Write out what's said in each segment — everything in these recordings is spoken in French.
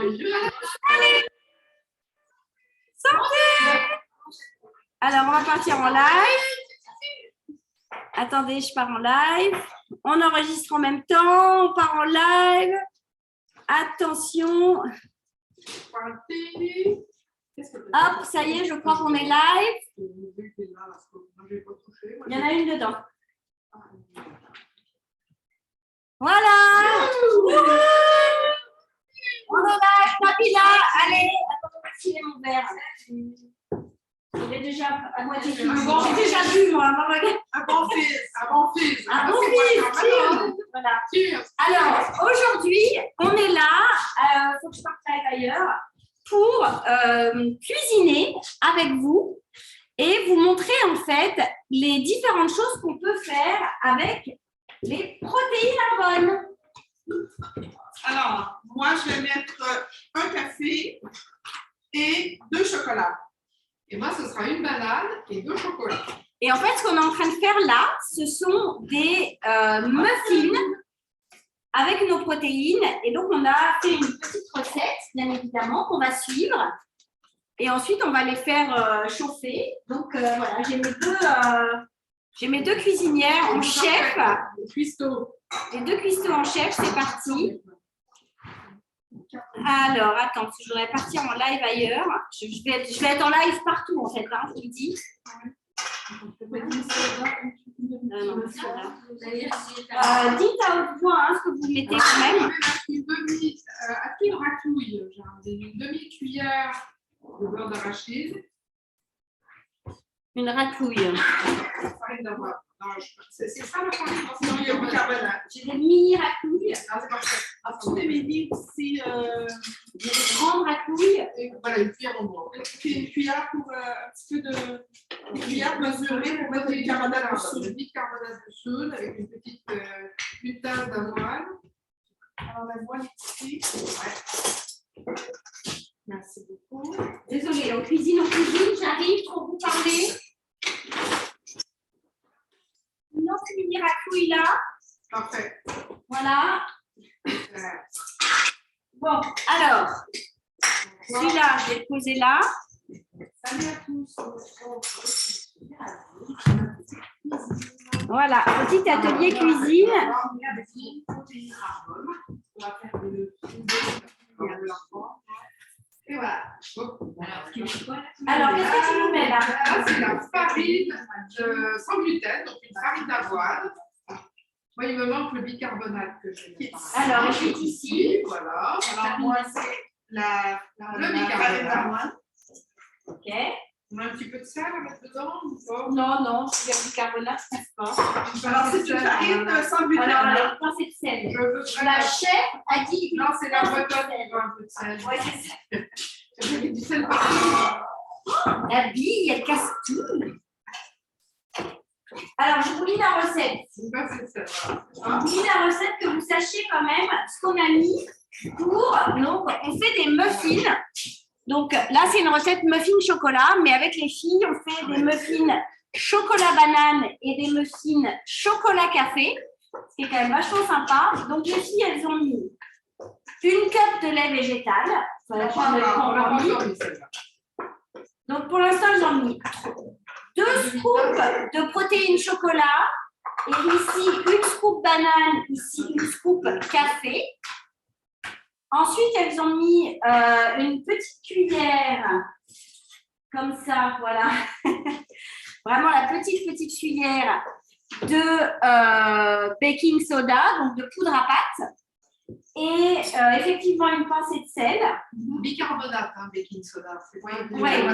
Allez, sortez. Alors, on va partir en live. Attendez, je pars en live. On enregistre en même temps. On part en live. Attention. Hop, ça y est, je crois qu'on est live. Il y en a une dedans. Voilà. On est live, Nabila. Allez, attends, filer mon verre. Il est déjà à moitié fini. J'ai déjà vu, moi. Un bon fils. Voilà. Alors, aujourd'hui, on est là. Il faut que je partage ailleurs pour cuisiner avec vous et vous montrer en fait les différentes choses qu'on peut faire avec les protéines à bonne. Alors, moi, je vais mettre un café et 2 chocolats. Et moi, ce sera une banane et 2 chocolats. Et en fait, ce qu'on est en train de faire là, ce sont des muffins avec nos protéines. Et donc, on a fait une petite recette, bien évidemment, qu'on va suivre. Et ensuite, on va les faire chauffer. Donc, voilà, j'ai mes deux cuisinières en chef. Les 2 cuistots en chef, c'est parti. Alors, attends, parce que je voudrais partir en live ailleurs. Je vais être en live partout, en fait, hein, je vous le dis. Dites à haute voix ce que vous mettez quand même. Une raclouille, une demi-cuillère de beurre d'arachide. Une raclouille. C'est ça le point de bicarbonate. J'ai des mini raclouilles. C'est parfait. Après, des mini aussi. J'ai des grandes raclouilles. Et voilà, une cuillère en bois. Une cuillère pour un petit peu de. Une cuillère mesurée pour mettre du bicarbonate de soude. Du bicarbonate de soude avec une petite une tasse d'avoine. Alors, l'avoine est ici. Ouais. Merci beaucoup. Désolée, on cuisine, j'arrive pour vous parler. Une autre mini raclouille là. Parfait. Voilà. Bon, alors, celui-là, je vais le poser là. Salut à tous. Voilà, petit atelier cuisine. On va faire et voilà. Alors, qu'est-ce que tu nous mets là? Là, c'est la farine sans gluten, donc une farine d'avoine. Moi, il me manque le bicarbonate que je mets. Alors, ensuite ici. Voilà. Alors, moi, c'est Le bicarbonate. Ok. On a un petit peu de sel à mettre dedans ou pas? Non, c'est le bicarbonate, ça se passe. Alors, c'est une farine sans gluten. Alors, quand c'est de sel. La chef a dit. Non, c'est la bretonne qui veut un peu de sel. Oui, c'est ça. J'ai du sel partout. La bille, elle casse tout. Alors, je vous lis la recette. C'est pas cette sel. Je vous lis la recette que vous sachiez quand même ce qu'on a mis pour. Donc, on fait des muffins. Donc, là, c'est une recette muffin chocolat, mais avec les filles, on fait des muffins chocolat banane et des muffins chocolat café, ce qui est quand même vachement sympa. Donc, les filles, elles ont mis une cup de lait végétal. Donc, pour l'instant, elles ont mis 2 scoops de protéines chocolat et ici, une scoop banane, ici, une scoop café. Ensuite, elles ont mis une petite cuillère, comme ça, voilà. Vraiment la petite cuillère de baking soda, donc de poudre à pâte. Et effectivement, une pincée de sel. Bicarbonate, baking soda. Oui,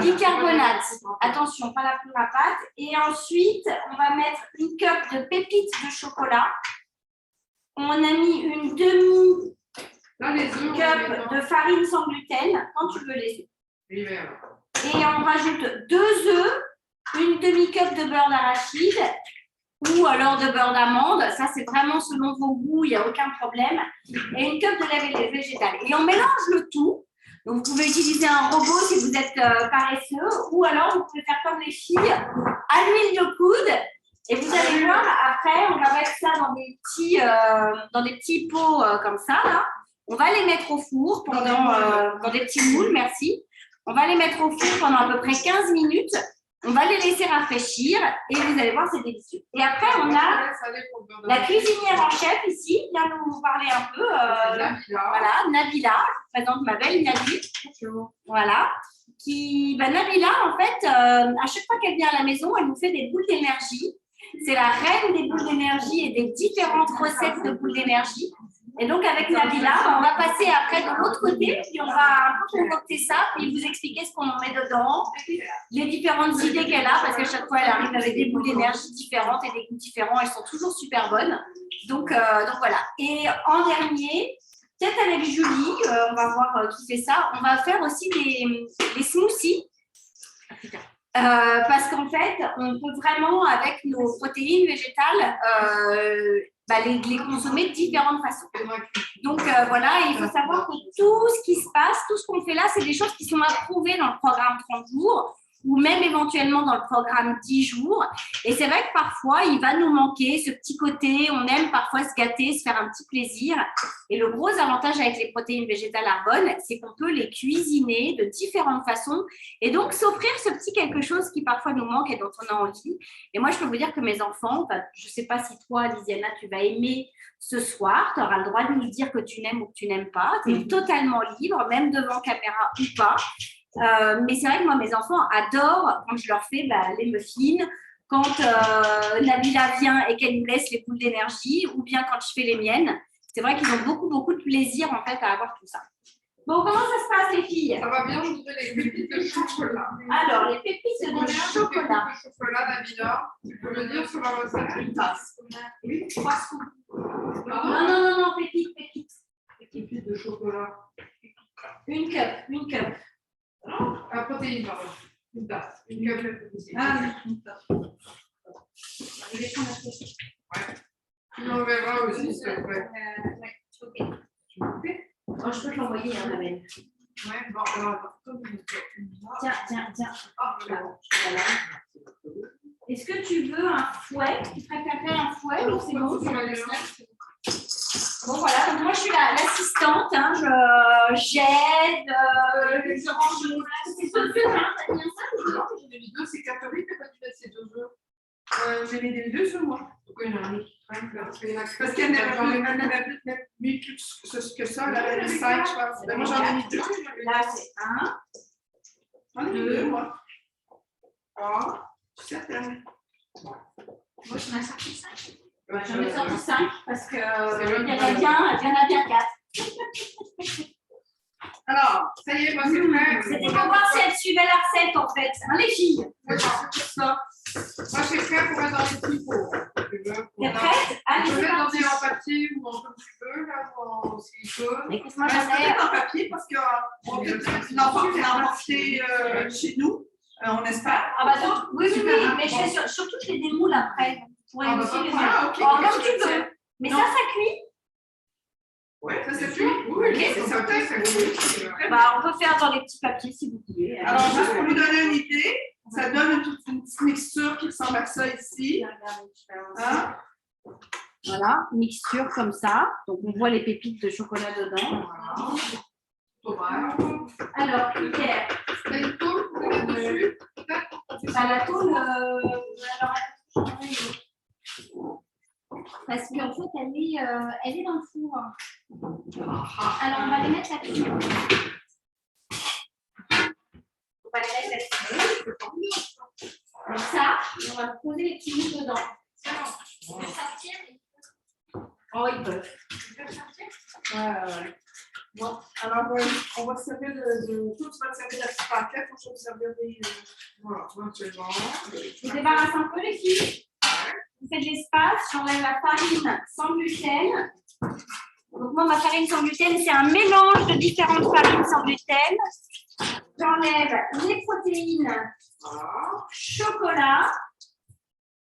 bicarbonate. Attention, pas la poudre à pâte. Et ensuite, on va mettre une cup de pépites de chocolat. On a mis une cup de farine sans gluten, quand tu veux les œufs. Et on rajoute 2 œufs, une demi-cup de beurre d'arachide ou alors de beurre d'amande. Ça, c'est vraiment selon vos goûts, il n'y a aucun problème. Et une cup de lait végétal. Et on mélange le tout. Donc, vous pouvez utiliser un robot si vous êtes paresseux ou alors vous pouvez faire comme les filles à l'huile de coude. Et vous allez voir, après, on va mettre ça dans des petits pots comme ça, là. On va les mettre au four dans des petits moules, merci. On va les mettre au four pendant à peu près 15 minutes. On va les laisser rafraîchir et vous allez voir, c'est délicieux. Et après, on a la cuisinière en chef ici, qui vient nous parler un peu. Voilà, Nabila, je présente ma belle Nabi. Voilà. Nabila, en fait, à chaque fois qu'elle vient à la maison, elle nous fait des boules d'énergie. C'est la reine des boules d'énergie et des différentes recettes de boules d'énergie. Et donc, avec Nabila, on va passer après de l'autre côté, puis on va un peu concocter ça, puis vous expliquer ce qu'on en met dedans, les différentes idées qu'elle a, parce qu'à chaque fois, elle arrive avec des boules d'énergie différentes et des goûts différents. Elles sont toujours super bonnes. Donc voilà. Et en dernier, peut-être avec Julie, on va voir qui fait ça, on va faire aussi des smoothies. Parce qu'en fait, on peut vraiment, avec nos protéines végétales, les consommer de différentes façons. Donc voilà, il faut savoir que tout ce qui se passe, tout ce qu'on fait là, c'est des choses qui sont approuvées dans le programme 30 jours ou même éventuellement dans le programme 10 jours. Et c'est vrai que parfois, il va nous manquer ce petit côté, on aime parfois se gâter, se faire un petit plaisir. Et le gros avantage avec les protéines végétales Arbonne, c'est qu'on peut les cuisiner de différentes façons et donc s'offrir ce petit quelque chose qui parfois nous manque et dont on a envie. Et moi, je peux vous dire que mes enfants, je ne sais pas si toi, Lisiana, tu vas aimer ce soir, tu auras le droit de nous dire que tu n'aimes ou que tu n'aimes pas, tu es totalement libre, même devant caméra ou pas. Mais c'est vrai que moi, mes enfants adorent quand je leur fais les muffins, quand Nabila vient et qu'elle nous laisse les boules d'énergie, ou bien quand je fais les miennes. C'est vrai qu'ils ont beaucoup de plaisir en fait à avoir tout ça. Bon, comment ça se passe les filles? Ça va bien, je voudrais les pépites de chocolat. Alors, les pépites de chocolat. De chocolat, Nabila, tu peux me dire sur la recette? Une tasse. Oui. 3 scoops. Non, pépites. Pépites de chocolat. Une cup. La protéine, pardon. Une tasse. Une cup de protéine. Ah oui, une tasse. Ouais. Tu m'enverras aussi, s'il te plaît. Ok. Tu m'en fais? Oh, je peux te l'envoyer, hein, ma belle. Ouais, bon, alors, Tiens. Ah, Voilà. Est-ce que tu veux un fouet? Tu préférerais un fouet ou c'est bon? Bon, voilà, donc moi je suis l'assistante, hein, j'aide, je range le chocolat. C'est 2 œufs, hein, t'as bien ça? j'ai mis 2, c'est Catherine, t'as pas dû mettre ces 2 œufs. J'ai mis les 2 sur moi. Pourquoi il y en a un autre qui traîne? Parce qu'elle n'avait mis plus que ça, elle avait mis 5, je pense. Moi j'en ai mis 2. Là c'est 1. J'en ai mis 2, moi. 3, 7. Moi je m'en ai sorti 5. J'en ai Ouais, sorti 5 parce qu'il y le en a bien 4. alors, ça y est, moi c'est prêt. C'était pour voir si elle suivait la recette en fait, hein, les filles. Moi c'est prêt pour mettre dans les petits pots. T'es prête? Allez, Tu peux c'est mettre dans parti. des en papier ou en comme tu veux, là, ou en silicone. Écoute-moi, Ça j'en ai. peut-être en papier parce qu'on peut l'emporter chez nous, on espère. Ah bah donc, oui, Super, mais je fais surtout je fais des moules après. Vous pourrez Ah, bah, aussi les ah, ok. comme tu veux. Mais Non. ça cuit. Oui, ça c'est Oui, tout. oui, Ok, c'est ça, c'est Bah, on peut faire dans les petits papiers si vous voulez. Alors, juste pour vous donner une idée, ça donne une petite mixture qui ressemble à ça ici. Hein? Voilà, mixture comme ça. Donc, on voit les pépites de chocolat dedans. Alors, critères. T'as une tôle pour mettre dessus? La tôle, alors, parce qu'en fait, elle est dans le four. Alors, on va les mettre là-dessus. On va les mettre là-dessus. Comme ça, et on va poser les petits bouts dedans. On peut sortir. Oh, ils peuvent. Ouais. Bon, alors on va se servir de tout, tu vas te servir de la petite paquette, moi je vais me servir des. Voilà, c'est bon. Je débarrasse un peu les filles. Vous faites de l'espace, j'enlève la farine sans gluten. Donc moi, ma farine sans gluten, c'est un mélange de différentes farines sans gluten. J'enlève les protéines, chocolat.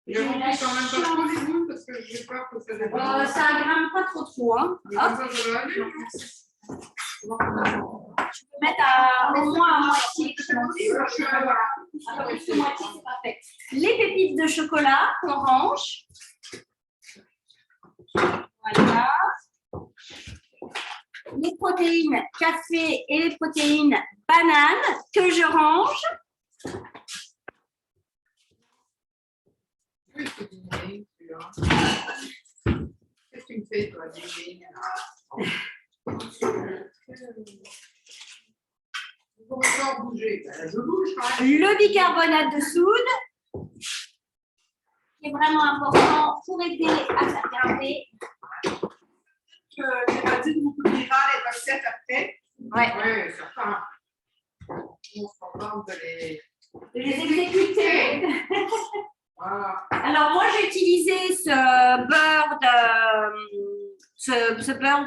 Je remplis quand même pas trop les boules parce que j'ai peur que ça dépasse. Ça ne grimpe pas trop. Hein. Mais comme ça, ça va aller. Tu peux mettre au moins à moitié. Voilà. Un peu plus de moitié, c'est parfait. Les pépites de chocolat orange. Voilà. les protéines café et les protéines banane que je range. Oui, c'est du mail, celui-là. Qu'est-ce que tu me fais, toi, du mail? Il faut encore bouger. Ben, je bouge quand même. Le bicarbonate de soude, qui est vraiment important pour aider à faire grimper. J'ai pas dit que vous publierez les recettes après. Ouais. Oui, certain. On se contente de les exécuter. Voilà. Alors moi j'ai utilisé ce beurre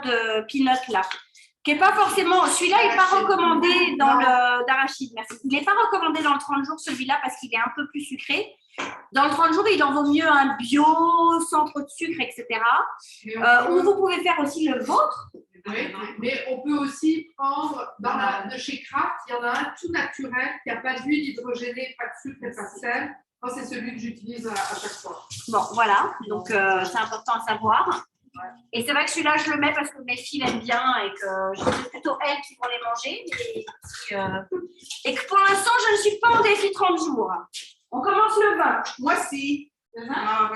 de peanut là, qui n'est pas forcément, celui-là n'est pas recommandé dans le d'arachide, merci. Il n'est pas recommandé dans le 30 jours celui-là parce qu'il est un peu plus sucré. Dans le 30 jours, il en vaut mieux un bio, sans trop de sucre, etc. Ou vous pouvez faire aussi le vôtre. Oui, mais on peut aussi prendre, de chez Kraft, il y en a un tout naturel, qui n'a pas d'huile hydrogénée, pas de sucre et pas de sel. Moi, c'est celui que j'utilise à chaque fois. Bon, voilà, donc c'est important à savoir. Et c'est vrai que celui-là, je le mets parce que mes filles l'aiment bien et que c'est plutôt elles qui vont les manger. Et que pour l'instant, je ne suis pas en défi 30 jours. On commence le 20. Moi, si. Le 20? Alors,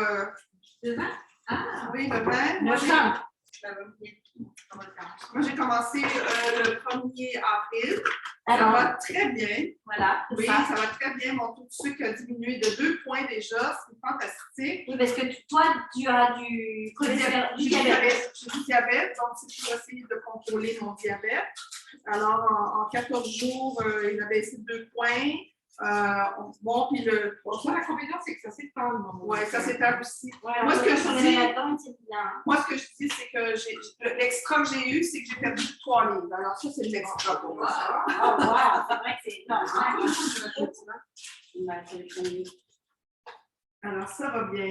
Le 20? Ah, oui, le 20. le 20. Moi, j'ai commencé le 1er avril. Ça Alors, va très bien. voilà. Oui, ça va très bien. Mon taux de sucre a diminué de 2 points déjà. C'est fantastique. Oui, parce que toi, tu as du diabète. J'ai du diabète, donc c'est pour essayer de contrôler mon diabète. Alors, en 14 jours, il a baissé de 2 points. Bon, puis le. La combinaison, c'est que ça s'étale. Oui, ça s'étale aussi. Ouais, Moi, ce que je dis, c'est bien. moi, ce que je dis, c'est que l'extra que j'ai eu, c'est que j'ai perdu 3 livres. Alors, ça, c'est de l'extra pour moi. Oh, wow, c'est vrai que c'est énorme. Alors, ça va bien.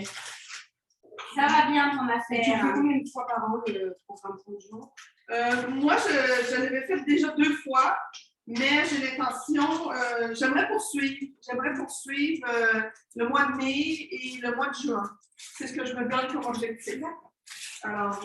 Ça va bien ton Tu affaire. fais combien de fois par an le programme 30 jours? Moi, je l'avais fait déjà 2 fois, mais j'ai l'intention, j'aimerais poursuivre le mois de mai et le mois de juin. C'est ce que je me donne comme objectif. Alors,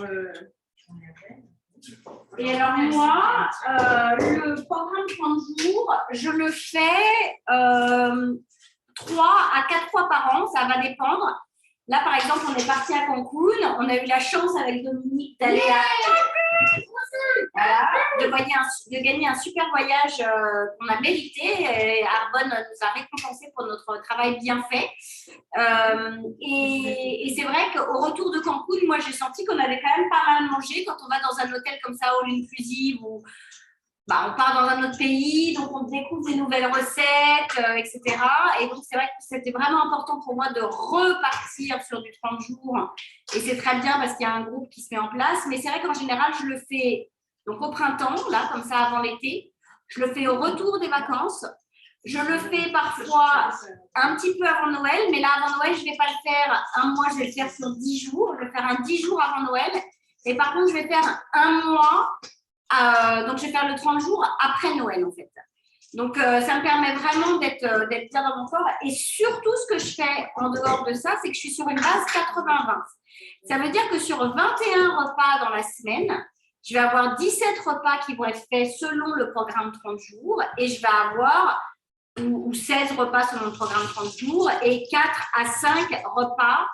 Et alors moi, le programme 30 jours, je le fais 3 à 4 fois par an, ça va dépendre. Là, par exemple, on est parti à Cancun, on a eu la chance avec Dominique d'aller de gagner un super voyage qu'on a mérité. Et Arbonne nous a récompensé pour notre travail bien fait. Et c'est vrai qu'au retour de Cancun, moi, j'ai senti qu'on avait quand même pas mal mangé quand on va dans un hôtel comme ça, all inclusive, où on part dans un autre pays, donc on découvre des nouvelles recettes, etc. Et donc, c'est vrai que c'était vraiment important pour moi de repartir sur du 30 jours. Et c'est très bien parce qu'il y a un groupe qui se met en place. Mais c'est vrai qu'en général, je le fais donc au printemps, là, comme ça, avant l'été. Je le fais au retour des vacances. Je le fais parfois un petit peu avant Noël. Mais là, avant Noël, je ne vais pas le faire un mois, je vais le faire sur 10 jours. Je vais faire un 10 jours avant Noël. Et par contre, je vais faire un mois. Donc, je vais faire le 30 jours après Noël, en fait. Donc, ça me permet vraiment d'être bien dans mon corps. Et surtout, ce que je fais en dehors de ça, c'est que je suis sur une base 80-20. Ça veut dire que sur 21 repas dans la semaine, je vais avoir 17 repas qui vont être faits selon le programme 30 jours et je vais avoir ou 16 repas selon le programme 30 jours et 4 à 5 repas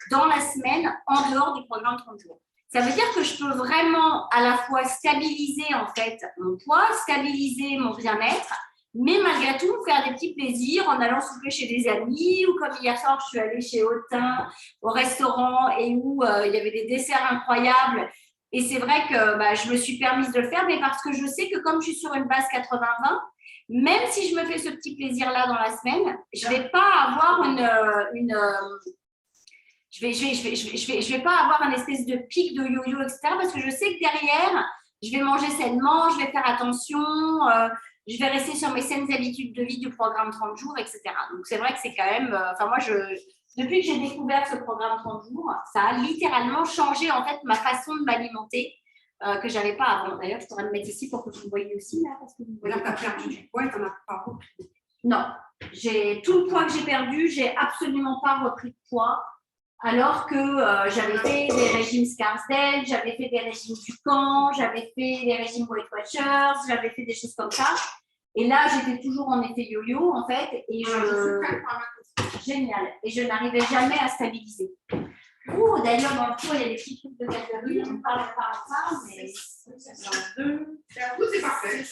dans la semaine en dehors du programme 30 jours. Ça veut dire que je peux vraiment à la fois stabiliser en fait mon poids, stabiliser mon bien-être, mais malgré tout faire des petits plaisirs en allant souper chez des amis ou comme hier soir je suis allée chez Autain au restaurant et où il y avait des desserts incroyables et c'est vrai que je me suis permise de le faire mais parce que je sais que comme je suis sur une base 80-20, même si je me fais ce petit plaisir-là dans la semaine, je ne vais pas avoir je vais pas avoir un espèce de pic de yo-yo, etc. Parce que je sais que derrière, je vais manger sainement, je vais faire attention, je vais rester sur mes saines habitudes de vie du programme 30 jours, etc. Donc, c'est vrai que c'est quand même… moi, depuis que j'ai découvert ce programme 30 jours, ça a littéralement changé en fait ma façon de m'alimenter que je n'avais pas avant. D'ailleurs, je pourrais me mettre ici pour que vous me voyez aussi. Là, parce que vous voyez. Là, tu as perdu du poids et tu n'en as pas repris. Non, tout le poids que j'ai perdu, j'ai absolument pas repris de poids. Alors que j'avais fait des régimes Scarsdale, j'avais fait des régimes Ducan, j'avais fait des régimes Weight Watchers, j'avais fait des choses comme ça. Et là, j'étais toujours en effet yo-yo, en fait, et génial. Et je n'arrivais jamais à stabiliser. D'ailleurs, dans le cours, il y a des petits trucs de calories, on parle pas de ça, mais... C'est parfait.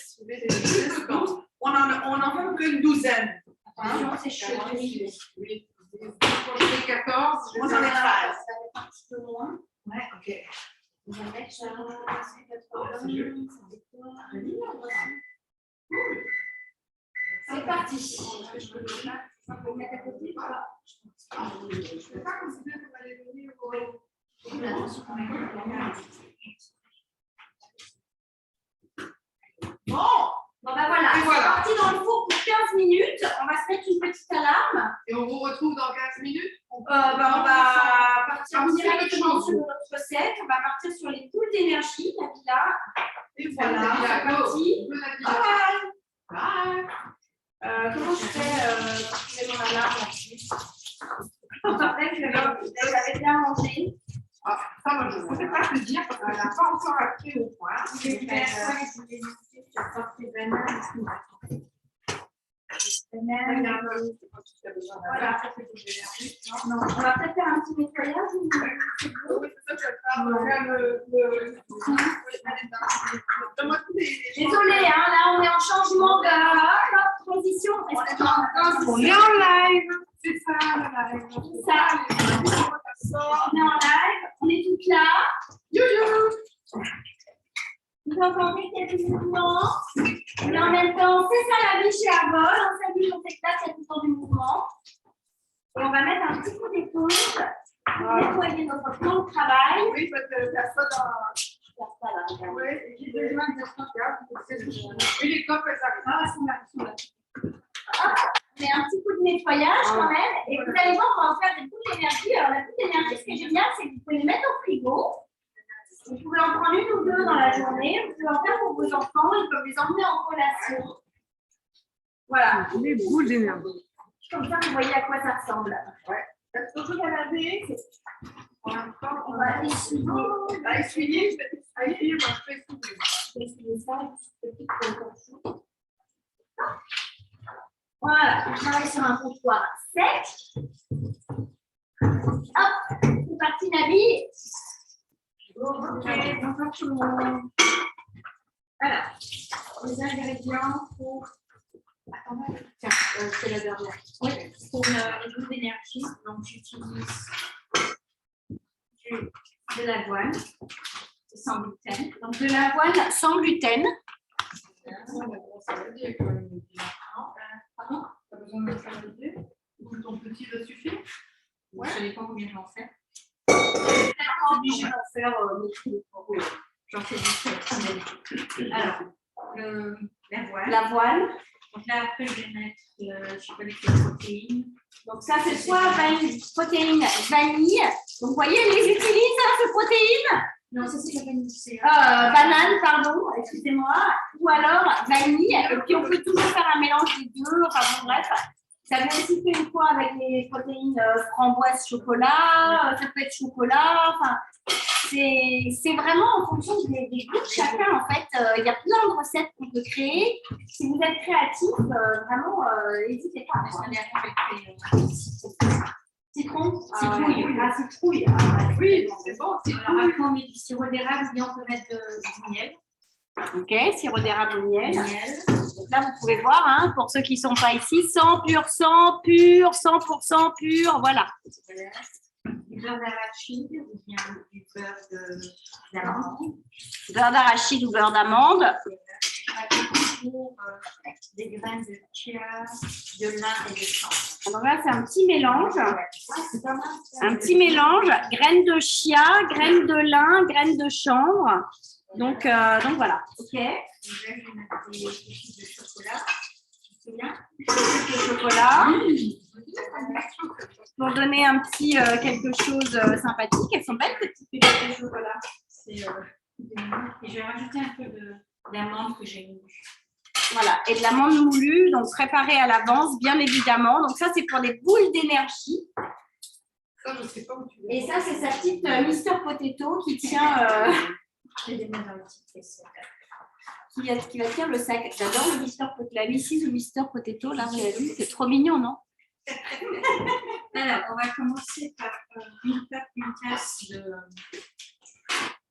On en fait qu'une douzaine. Attention, c'est chaud. Quand j'en ai 14, Moi, j'en ai 13. Ça va être un petit peu moins. Ouais, ok. On va mettre ça. C'est parti. Je peux pas considérer qu'on allait venir au... Bon, ben voilà, Et voilà. c'est parti dans le four pour 15 minutes. On va se mettre une petite alarme. Et on vous retrouve dans 15 minutes. On va partir Partir directement sur sur notre recette. On va partir sur les poules d'énergie, la villa. Et Voilà, c'est parti. Bonne appétit. Bye. Bye. Comment je fais pour trouver mon alarme là-dessus? Après, j'avais bien mangé. Ah, ça, moi, je ne sais pas te dire parce que je n'ai pas encore appris au point. Je vais faire voilà. Non, on va peut-être faire un petit nettoyage. Désolée, hein, là on est en changement de transition. On est en live. C'est ça, le live. On est en live, on est toutes là. Yo-yo. Vous entendez quelques mouvements. Et en même temps, c'est ça la vie chez Arbol. On s'amuse, on s'éclate, il y a tout le temps du mouvement. Et on va mettre un petit coup d'épaule pour nettoyer notre plan de travail. Oui, parce que ça soit dans... Oui, j'ai besoin de ça. Oui, les copes, elles arrivent. on met un petit coup de nettoyage quand même. Et vous allez voir, on va en faire des boules d'énergie. Alors, la boule d'énergie, ce qui est génial, c'est que vous pouvez les mettre au frigo. Vous pouvez en prendre une ou deux dans la journée. Vous pouvez en faire pour vos enfants. Ils peuvent les emmener en collation. Voilà. Les boules d'énergie. Comme ça, vous voyez à quoi ça ressemble. Ouais. Est-ce que vous avez On va essuyer. On va essuyer, je vais essuyer, moi je fais essuyer. Je vais essuyer ça, une petite correction. Voilà, on travaille sur un comptoir sec. Hop, c'est parti, Nabi. Ok, bonjour tout le monde. Alors, les ingrédients pour. Attendez, tiens, c'est la dernière. Oui, pour les boules d'énergie, donc j'utilise de l'avoine sans gluten. Donc de l'avoine sans gluten. Pardon? T'as besoin de faire le thé? Ou ton petit le suffit? Ouais. Je ne sais pas combien j'en fais. Je suis pas obligée d'en faire j'en fais du Alors, L'avoine. l'avoine. Donc là, après, je vais mettre, je sais pas, les protéines. Donc ça, c'est soit protéines vanille. Donc vous voyez, elle les utilise, hein, ces protéines. Non, ça, c'est la vanille. Banane, pardon, excusez-moi. Ou alors vanille. Et puis on peut toujours faire un mélange des deux. Enfin bon, bref. Ça peut aussi fait une fois avec les protéines framboise chocolat. Ça peut être chocolat. Enfin, c'est vraiment en fonction des goûts de chacun. En fait, il y a plein de recettes qu'on peut créer. Si vous êtes créatif, vraiment, n'hésitez pas. Citron, citrouille. Ah, citrouille. Oui, c'est bon. Alors après, on met du sirop d'érable, ou bien on peut mettre du miel. Ok, sirop d'érable ou miel. Donc là, vous pouvez voir, hein, pour ceux qui ne sont pas ici, 100 pur sang, pur, 100% pur, voilà. Du beurre d'arachide ou bien du beurre d'amande. Beurre d'arachide ou beurre d'amande. Des graines de chia, de lin et de chanvre. Donc là, c'est un petit mélange. Un petit mélange, graines de chia, graines de lin, graines de chanvre. Donc voilà. Ok. Donc là, je vais mettre des fils de chocolat. C'est bien. De chocolat. Pour donner un petit quelque chose sympathique. Elles sont belles, petites pépites de chocolat. Et je vais rajouter un peu d'amande que j'ai mis. Voilà, et de l'amande moulue, donc préparée à l'avance, bien évidemment. Donc ça, c'est pour les boules d'énergie. Ça, je ne sais pas où tu Et ça, c'est sa petite Mister Potato qui tient, Je vais les mettre dans le petit vaisselle. qui va tenir le sac. J'adore le Mister Potato. La Mrs. ou Mister Potato, là, vous avez vu, c'est trop mignon, non? Alors, on va commencer par une tasse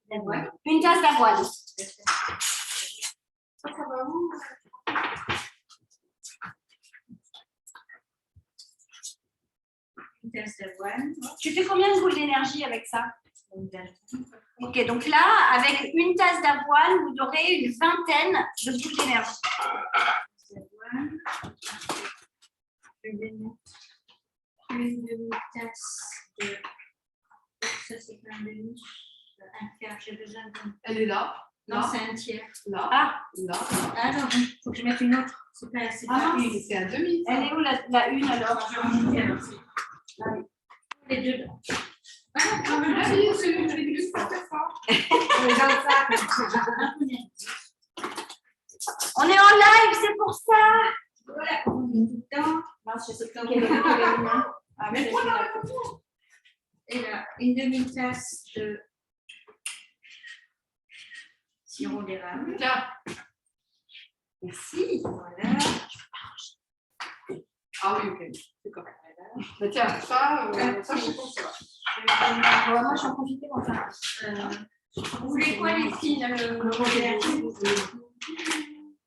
d'avoine. Une tasse d'avoine. Ça va où? Une tasse d'avoine. Tu fais combien de boules d'énergie avec ça? Ok, donc là, avec une tasse d'avoine, vous aurez une vingtaine de boules d'énergie. D'avoine. Je vais mettre une demi-tasse de. Ça, c'est pas un demi. Un quart, j'ai besoin d'un. Elle est là. Non, Là. c'est un tiers. Là. Ah, Là. Ah non, il faut que je mette une autre. C'est pas Ah, une. C'est un demi. elle est où la une alors? Les deux. Ah, mais là, c'est une réglisse pas très fort. On est en live, c'est pour ça. Voilà, on met tout le temps. Je sais pas Ah, mais toi, là, la photo. Et là, une demi-tasse de sirop d'érable. Tiens. Merci. Voilà. Ah oui, ok. C'est correct. Mais tiens, ça, je sais pas ça. Moi, je suis en profiter pour faire. Vous voulez quoi, les filles? Fais-nous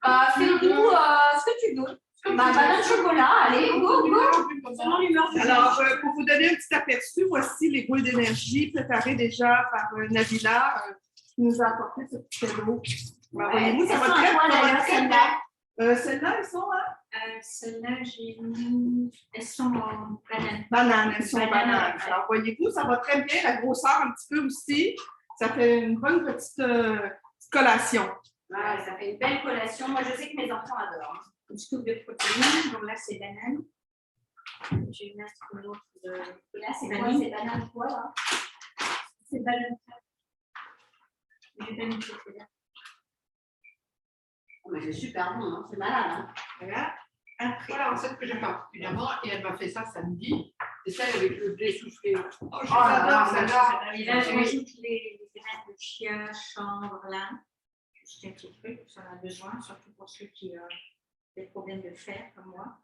ce que tu veux. Banane chocolat, allez, go, go. Selon l'humeur du jour. Alors, pour vous donner un petit aperçu, voici les boules d'énergie préparées déjà par Nabila qui nous a apporté ce petit cadeau. Voyez-vous, ça va très bien. Celles-là, elles sont Celles-là, j'ai mis. Elles sont en banane. bananes. Elles sont bananes. Alors, voyez-vous, ça va très bien. La grosseur un petit peu aussi. Ça fait une bonne petite collation. Ouais, ça fait une belle collation. Moi, je sais que mes enfants adorent. Une scoop de protéines. Donc là, c'est banane. Je vais mettre une autre de. Là, c'est quoi? C'est banane quoi, là? C'est banane. Je vais pas mettre là. Mais c'est super bon, hein. C'est malade. Hein. Voilà. Après. Voilà, recette que j'aime particulièrement, et elle m'a fait ça samedi. C'est celle avec le blé soufflé. Oh, Oh là là, celle-là. Et là, je rajoute les graines de chia, chanvre, là. Juste un petit truc, ça en a besoin, surtout pour ceux qui ont des problèmes de fer, comme moi.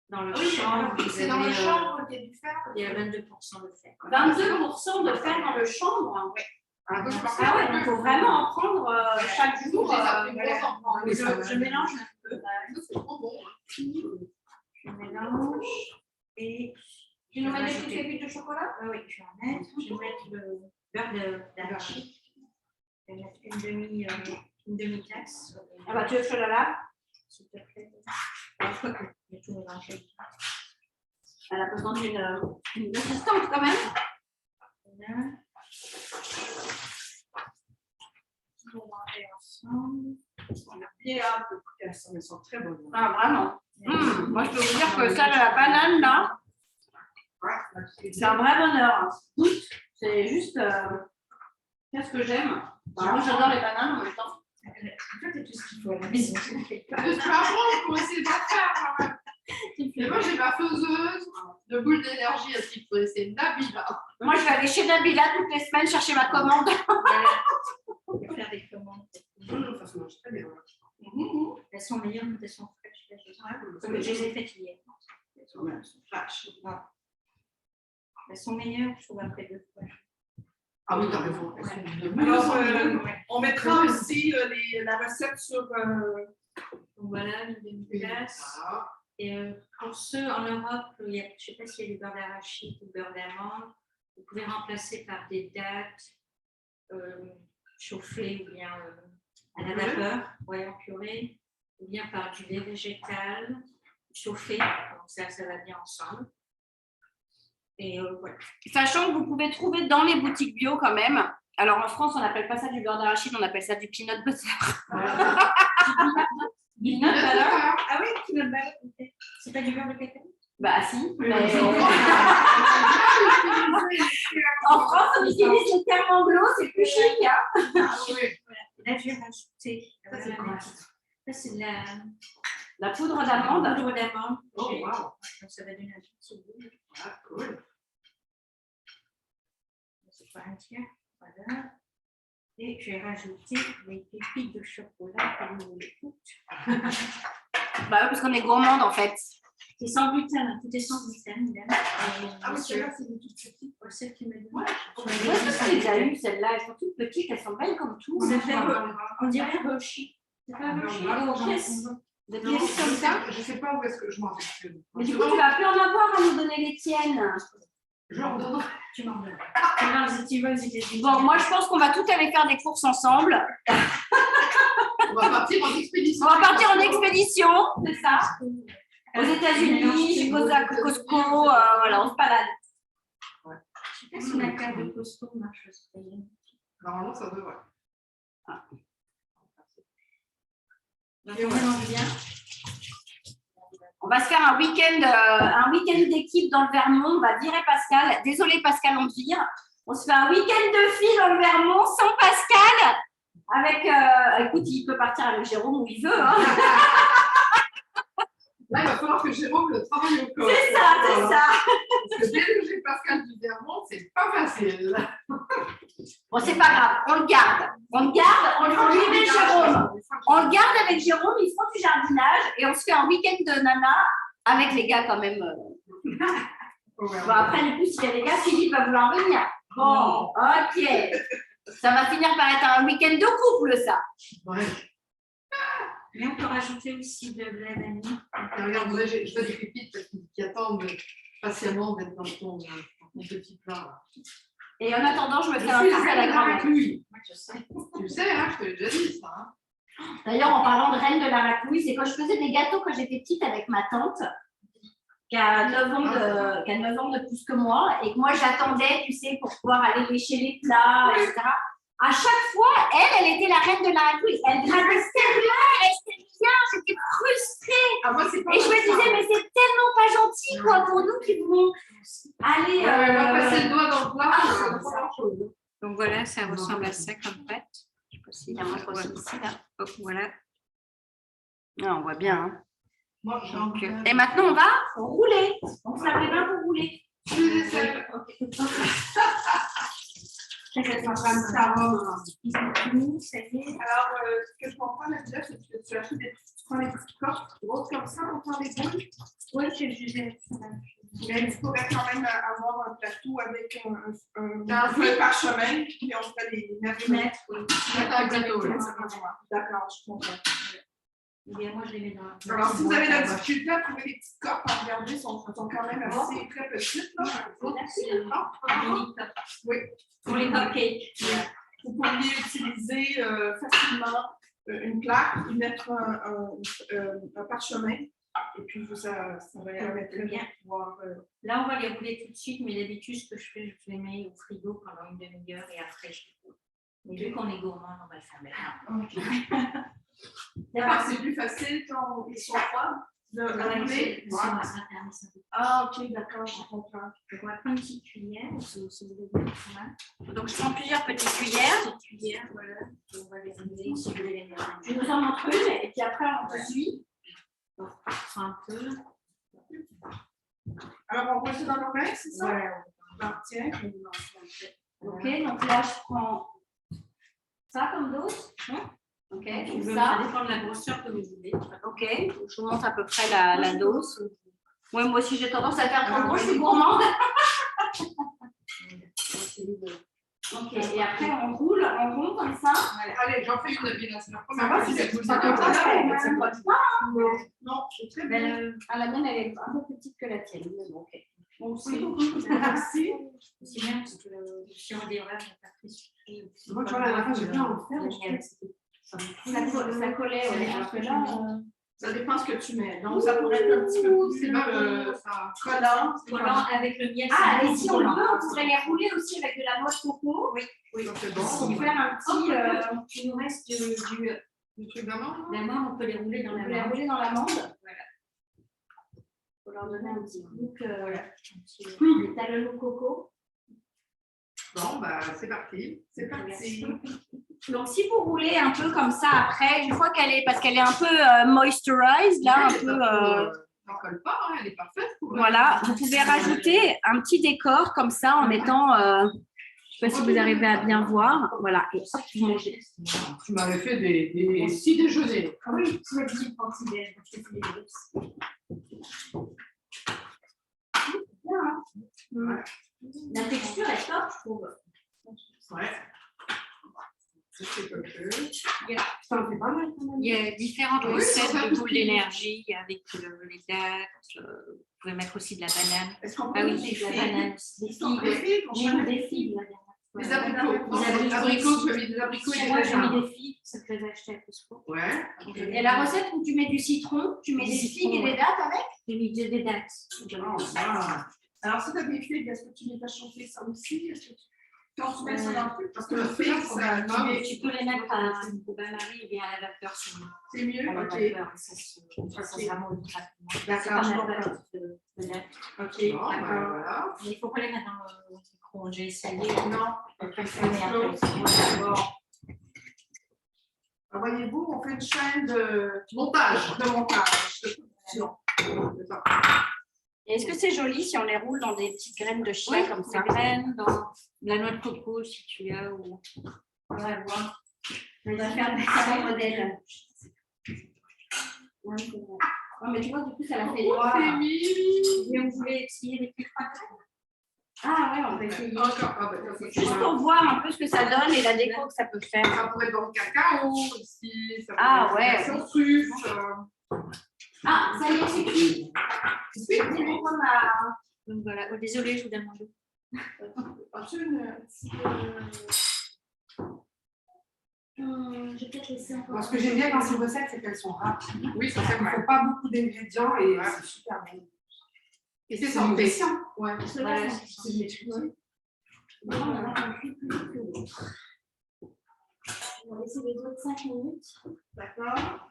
Dans le chanvre, C'est dans le chanvre qu'il y a du fer. il y a 22% de fer. 22% de fer dans le chanvre. Oui. Ah ouais, donc il faut vraiment en prendre chaque jour. Je mélange un peu. C'est trop bon. Je mélange et Tu nous mets des petites pépites de chocolat? oui, je vais en mettre. Je vais mettre le beurre d'arachide. Je vais mettre une demi-tasse. Ah bah, tu veux que je te la lave? S'il te plaît. Je crois que j'ai tout mélangé. Elle a besoin d'une assistante quand même. Voilà. On va mélanger ensemble. Elles sont très bonnes. Ah, vraiment. Moi, je peux vous dire que ça, la banane, là, c'est un vrai bonheur. C'est juste. Qu'est-ce que j'aime? Moi, j'adore les bananes en même temps. Toi, tu as tout ce qu'il faut à la maison. Tu vas apprendre comment c'est pas faire quand même. Et moi, j'ai ma faiseuse de boules d'énergie à ce qu'il faut. C'est Nabila. Moi, je vais aller chez Nabila toutes les semaines chercher ma commande. On peut faire des commandes. Ça se mange très bien. Elles sont meilleures, mais elles sont fraîches. Je les ai faites hier. Elles sont fraîches. Elles sont meilleures, je trouve, après 2 fois. Ah oui, t'as raison. Alors, on mettra aussi la recette sur. Donc voilà, une demi-glace. Et pour ceux en Europe, je ne sais pas s'il y a du beurre d'arachide ou beurre d'amande, vous pouvez remplacer par des dattes chauffées ou bien à la vapeur, en purée, ou bien par du lait végétal chauffé. Donc ça va bien ensemble. Et voilà. Sachant que vous pouvez trouver dans les boutiques bio quand même. Alors en France, on n'appelle pas ça du beurre d'arachide, on appelle ça du peanut butter. Peanut butter? Ah oui, peanut butter. C'est pas du beurre de cacao? Bah si. Mais... en France, on utilise le terme anglo, c'est plus chic. Hein. Voilà. Là, je vais rajouter. Ça, c'est de la poudre d'amande. Poudre d'amande. Oh, wow. Ça va donner un petit goût. Ah, cool. soit un tiers. Voilà. Et je vais rajouter les pépites de chocolat comme vous voulez toutes. Bah oui, parce qu'on est gourmande en fait. C'est sans gluten, tout est sans gluten. Ah oui, celle-là, c'est une toute petite. Celle qui me donne. Moi, je les ai eues, celles-là. Elles sont toutes petites, elles sont belles comme tout. Ça fait, on dirait Roshi. C'est pas Roshi. Des pièces comme ça. Je ne sais pas où est-ce que je m'en vais. Mais du coup, tu vas plus en avoir à nous donner les tiennes. Genre, Tu m'en donnes. Tu vas aux États-Unis. Bon, moi, je pense qu'on va toutes aller faire des courses ensemble. on va partir en expédition. On va partir en expédition, c'est ça. Aux États-Unis, chez Costco, voilà, on se balade. Je sais pas si la carte de Costco marche au Pays. Normalement, ça devrait. Et on mélange bien. On va se faire un week-end d'équipe dans le Vermont. On va virer Pascal. Désolé Pascal, on te vire. On se fait un week-end de filles dans le Vermont sans Pascal. Avec, écoute, il peut partir avec Jérôme où il veut. Hein. Là, il va falloir que Jérôme le travaille au corps. C'est ça, c'est ça. Parce que déloger Pascal du Vermont, c'est pas facile. Bon, c'est pas grave, on le garde. On le garde, on lui met Jérôme. On le garde avec Jérôme, ils font du jardinage et on se fait un week-end de nana avec les gars quand même. Bon, après, du coup, s'il y a les gars, Philippe va vouloir venir. Bon, ok. Ça va finir par être un week-end de couple, ça. Ouais. Mais on peut rajouter aussi de la vanille. Regarde, je fais des pépites qui attendent patiemment d'être dans ton petit plat. Et en attendant, je me fais un truc à la grand-mère. Oui, je sais. Tu sais, hein, je te l'ai déjà dit ça. Hein. D'ailleurs, en parlant de reine de la racouille, c'est quand je faisais des gâteaux quand j'étais petite avec ma tante, qui a 9 ans de plus que moi, et que moi j'attendais, tu sais, pour pouvoir aller lécher les plats, etc. À chaque fois, elle était la reine de la racouille. Elle grattait tellement, elle restait bien, j'étais frustrée. Ah, moi, c'est pas Et je me disais, mais c'est tellement pas gentil, quoi, pour nous qui voulons aller. On va passer le doigt dans le plat, ça ne pas grand-chose. Donc voilà, ça ressemble à ça comme pâte. Je sais pas s'il y a un autre aussi ici, là. Hop, voilà. Non, on voit bien. Hein. Moi, j'ai envie de- Et maintenant, on va rouler. On se lave les mains pour rouler. Je les essaie. Ça va ça va. Ça y est. Alors, ce que je comprends là-dedans, c'est que tu achètes tu prends les petites cordes grosses comme ça pour faire les boules. Oui, je disais. Mais tu pourrais quand même avoir un plateau avec un feu de parchemin, puis on fait des Mettre, oui. D'accord, je comprends. Bien, moi, je les mets dans. Alors, si vous avez la difficulté à trouver les petites cordes à regarder, elles sont quand même assez très petites. Là. Oui. Pour les cupcakes. Vous pourriez utiliser facilement une plaque, y mettre un parchemin, et puis ça va permettre bien. de pouvoir. Là, on va les rouler tout de suite, mais d'habitude, ce que je fais, je les mets au frigo pendant une demi-heure et après, je les roule. Mais vu qu'on est gourmand, on va le faire maintenant. Alors, c'est plus facile quand ils sont froids de rouler. Ah, ok, d'accord, je comprends. Je vais prendre une petite cuillère, si vous voulez bien. Donc, je prends plusieurs petites cuillères. Une petite cuillère, voilà. Et on va les rouler si vous voulez les mettre. Je vous en montre une, et puis après, on te suit. On prend un peu. Alors, on roule ça dans nos mains, c'est ça? Voilà. Ah, tiens. Ok, donc là, je prends ça comme dose. Ok, donc Ça ça. dépend de la grosseur que vous voulez. Ok, donc je vous montre à peu près la dose. Oui, moi aussi, j'ai tendance à faire trop gros, je suis gourmande. Ok, et après, on roule en rond comme ça. Allez, j'en fais une bien. C'est la Ça première va, fois si que c'est je tout vous ça ai comme dit. ça, Ouais, ça ouais. colle pas. Non, c'est très bien. La mienne, elle est un peu petite que la tienne. Mais bon, ok. Bon, merci. C'est bien parce que si on démarre, on n'est pas très sucré. Moi, tu vois, la dernière fois, j'ai bien envie de faire, mais je Ça collait, ouais, alors que là, Ça dépend ce que tu mets. Donc, ça pourrait être un petit peu plus C'est pas ça. collant. Collant avec le miel. ah, c'est et bon, si on collant. veut, on pourrait les rouler aussi avec de la noix de coco. Oui, donc c'est Pour bon. faire un petit. Il nous reste Le truc d'amande. d'amande, on peut les rouler dans On la peut les main. rouler dans l'amande. Voilà. Faut leur donner un petit look. T'as le look coco. Bon, bah, c'est parti. C'est parti. Donc, si vous roulez un peu comme ça après, une fois qu'elle est, parce qu'elle est un peu moisturized, là, un peu. Ça colle pas, hein, elle est parfaite. Voilà, vous pouvez rajouter un petit décor comme ça en mettant sais pas si vous arrivez à bien voir. Voilà, et hop, vous mangez. Tu m'avais fait des petits déjeuners. Ah oui, tu m'as dit quand il est, je t'ai fait des chips. Bien, hein. La texture est top, je trouve. Ouais. C'est comme ça. Ça me fait pas mal quand même. Il y a différentes Oui, recettes ça de coûte boules plus. d'énergie avec les dattes. Vous pouvez mettre aussi de la banane. Est-ce qu'on Ah peut oui, des Des figues? bananes, des Est-ce qu'on peut figues. des figues? J'ai mis des figues la dernière fois. Des abricots. Non, Des des abricots abricots, aussi. tu as mis des abricots et des Moi, j'ai mis raisins. des figues, ça que je les ai achetées à Costco. Ouais. Et la recette où tu mets du citron, tu mets Du des citron, figues et ouais. des dattes avec? J'ai mis des dates. Alors, si tu as des figues, est-ce que tu les as chauffées ça aussi? Est-ce que quand tu mets ça dans le truc, parce que le figue, ça, Tu peux les mettre au bain-marie et bien à la vapeur. c'est mieux. À la Ok. vapeur, ça se ramollit rapidement. C'est D'accord, je comme la comprends. pâte de dates. Ok, Bon, ben, d'accord. voilà. Mais il ne faut pas les mettre dans le micro. J'ai essayé. Non. Après, mais après, Bon. Alors, voyez-vous, on fait une chaîne de Montage. montage. Et est-ce que c'est joli si on les roule dans des petites graines de chia Oui, comme comme ça? ça. Graines, dans de la noix de coco si tu as. Ou... On va voir. On va faire des petits modèles. Ouais, c'est vrai. Ouais, mais tu vois, du coup, ça la fait noir. Et on voulait essayer les plus frais. Ah ouais, on peut essayer. Encore. Ah, ben, ça, c'est Juste pour voir un peu ce que ça donne et la déco que ça peut faire. Ça pourrait être dans le cacao aussi. Ça Ah, pourrait être ouais. version truffe. Ah, ça y est, c'est cuit. C'est bon, on a- Donc voilà. Oh, désolée, je vous demande. As-tu une petite, Je vais peut-être laisser encore. Moi, ce que j'aime bien dans ces recettes, c'est qu'elles sont rapides. Oui, ça Il c'est ne vrai. faut pas beaucoup d'ingrédients et c'est super bon. Et c'est C'est santé. nourrissant. Ouais. Voilà. C'est nutritif. On va laisser les autres 5 minutes. d'accord.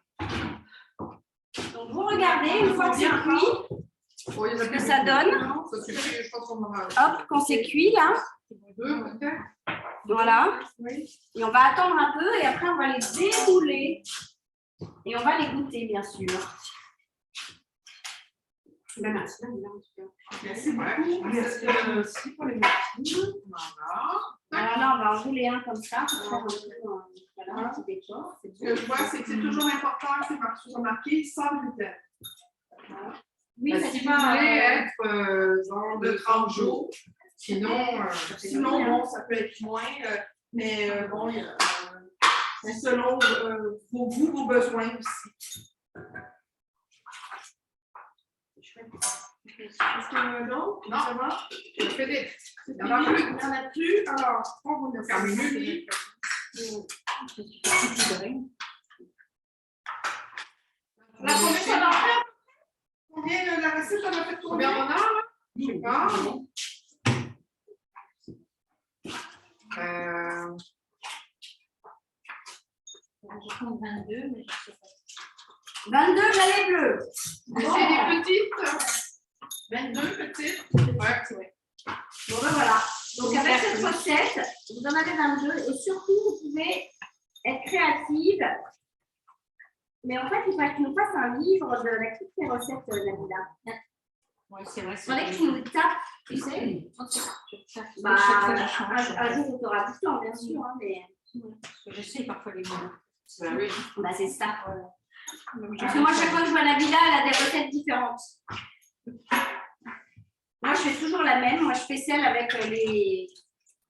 Donc, vous regardez, une fois que c'est cuit, Oui, il y en a ce que plus ça beaucoup. donne. Ça suffit, je pense qu'on aura Hop, quand c'est cuit, là, deux peut-être. voilà. Et on va attendre un peu et après, on va les dérouler. Et on va les goûter, bien sûr. Ben, merci, Daniela, en tout cas. Merci beaucoup. Merci aussi pour les muffins. Voilà. Alors là, on va en rouler un comme ça. Pour faire un peu, voilà, un petit décor. C'est Ce que je vois, c'est que c'est toujours important, c'est remarqué sans gluten. Oui, Bah, ça si se vous voit, voulez être dans de le 30 jours, sinon, Sinon, bon, ça peut être moins, mais bon, c'est selon vos goûts, vos besoins aussi. Est-ce que non? Non. Ça va? je fais des. Il y en a plus. n'y en a plus. Alors, on va mettre ça. Terminé. La combien ça va faire? Combien la recette, ça va faire Combien combien? on a là? Je sais pas. Je compte 22, mais je ne sais pas. 22 galets bleus. C'est des petites. 22 petites. Ouais. Bon, ben voilà. Donc, avec cette recette, vous en avez 22 et surtout, vous pouvez être créative. Mais en fait, il faudrait que tu nous fasses un livre avec toutes tes recettes, Nabila. Oui, c'est vrai. Il faudrait que tu nous tapes, tu sais. Bah, Chaque fois, je change. un jour, tu auras du temps, bien sûr, hein, mais Je sais parfois les mots. Bah oui. bah, c'est ça. Parce que moi, chaque fois que je vois Nabila, elle a des recettes différentes. Moi, je fais toujours la même. Moi, je fais celle avec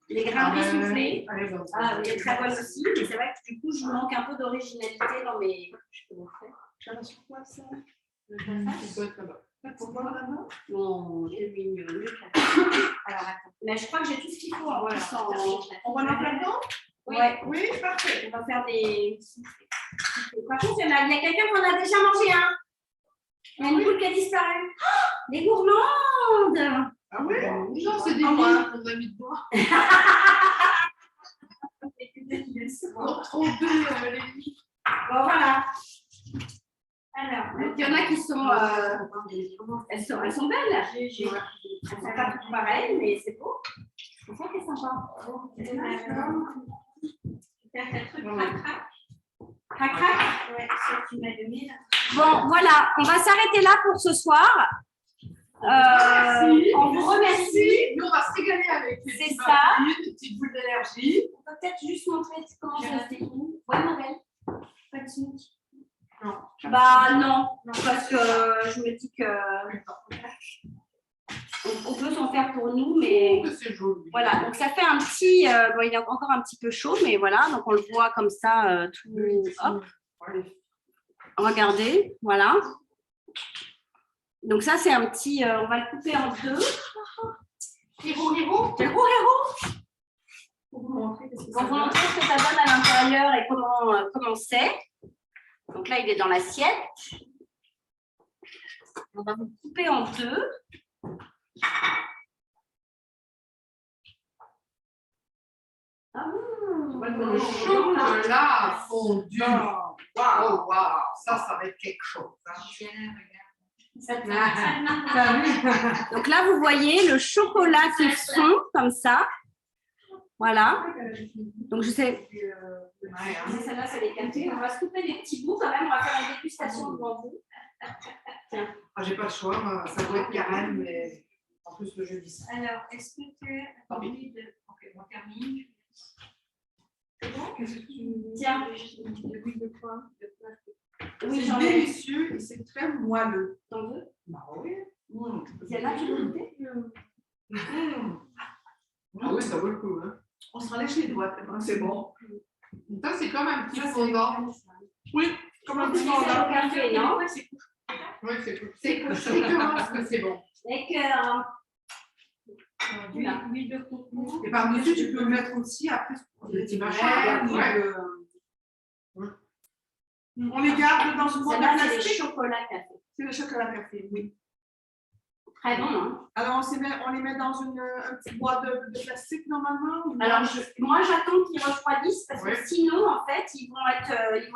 les grains de riz soufflés. Ah, elle est très bonne aussi, mais c'est vrai que du coup, je manque un peu d'originalité dans mes. Ça va sur quoi, ça? Pour moi, là-bas? Non, j'ai mis mieux. Alors, attends. Mais je crois que j'ai tout ce qu'il faut. Voilà. On va en faire dedans? Ouais. Oui, parfait. On va faire des. Par contre, il y a quelqu'un qui en a déjà mangé un. Il y a une boule qui a disparu. Oh, des gourmandes! Ah oui? Non, c'est des billes qu'on a mis dedans. Pour tromper les billes. Bon, voilà. Alors, il y en a qui sont. Elles sont belles. Elles sont pas toutes pareilles, mais c'est beau. C'est ça qui est sympa. Crac, crac. Ouais, ça, tu m'as donné là. Bon, voilà, on va s'arrêter là pour ce soir. On vous remercie. Nous, on va se régaler avec les C'est petits ça. muffins, les petites boules d'énergie. On peut peut-être juste montrer comment ça se déroule. Ouais, Morel. Pas de smoothie. Non. Bah non, parce que je me dis que on peut s'en faire pour nous, mais Que c'est joli. voilà. Donc ça fait un petit, bon, il est encore un petit peu chaud, mais voilà. Donc on le voit comme ça, tout. Hop. Regardez, voilà. Donc ça c'est un petit, on va le couper en deux. Héros. Pour vous montrer qu'est-ce que On ça vous donne. montrer ce que ça donne à l'intérieur et comment c'est. Donc là, il est dans l'assiette. On va vous couper en deux. Le chocolat fondu. Wow. Oh, wow. Ça va être quelque chose. Hein. Donc là, vous voyez le chocolat qui fond comme ça. Voilà. Donc je sais. Celle-là, c'est les cafés. On va se couper des petits bouts quand même. On va faire une dégustation devant vous. Ah, j'ai pas le choix. Moi, ça doit être carême, mais en plus le jeudi. Alors, est-ce que tu as envie de... Ok, on termine. C'est bon? Tiens. De l'huile de quoi? Oui, C'est j'en ai. délicieux et c'est très moelleux. T'en veux? Bah oui. Celle-là, tu veux goûter? Ah oui, ça vaut le coup. Hein. On se relèche les doigts, c'est bon. Ça, c'est comme un petit Ça, c'est fondant. Oui, comme un On petit dit ça au fondant. café, non? Oui, c'est cool. C'est comment est-ce que c'est bon? D'accord. L'huile de coco. Et par-dessus, tu peux mettre aussi après Des petits machins, ouais. On les garde dans une boîte Celle-là, de c'est les plastique. chocolats café. C'est le chocolat café, oui. Très bon, hein? Alors, on les met dans une petite boîte de plastique normalement? ou- Alors, moi, j'attends qu'ils refroidissent parce que Ouais. sinon, en fait, ils vont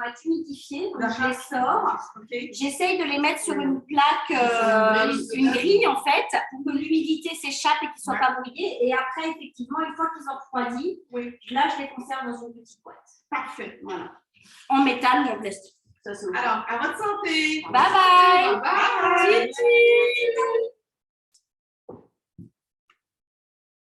être humidifiés. Donc, je les sors. Ok. J'essaye de les mettre sur une plaque, une grille, en fait, pour que l'humidité s'échappe et qu'ils ne soient pas brouillés. Et après, effectivement, une fois qu'ils ont refroidi, là, je les conserve dans une petite boîte. Parfait. Voilà. En métal ou en plastique. Ça, c'est bon. Alors, à votre santé! Bye bye! Bye. Titi.